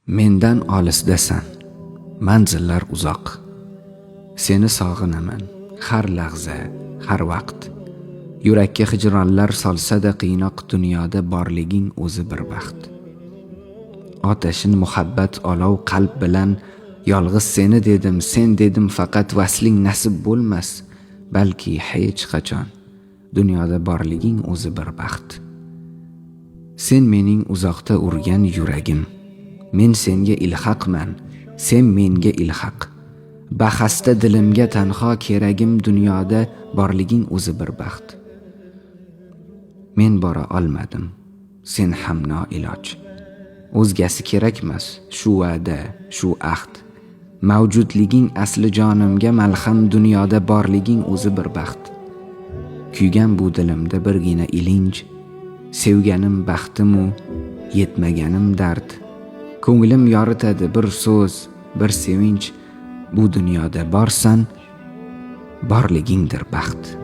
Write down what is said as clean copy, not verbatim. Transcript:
Mendan olisdasan, manzillar uzoq. Seni sog'inaman har lahza, har vaqt. Yurakka hijronlar solsa-da qiynoq, dunyoda borliging o'zi bir baxt. Otashin muhabbat olov qalb bilan, yolg'iz seni dedim, sen dedim, faqat vasling nasib bo'lmas, balki hech qachon. Dunyoda borliging o'zi bir baxt. Sen mening uzoqda urgan yuragim. Men senga ilhaqman, sen menga ilhaq. Bahasda dilimga tanho keragim, dunyoda borliging o'zi bir baxt. Men bora olmadim, sen ham noiloj. O'zgasi kerakmas, shu va'da, shu ahd. Mavjudliging asli jonimga malham, dunyoda borliging o'zi bir baxt. Kuygan bu dilimda birgina ilinj, sevganim baxtimu, yetmaganim dard. Ko'nglim yoritadi bir so'z, bir sevinch. Bu dunyoda borsan, borligingdir baxt.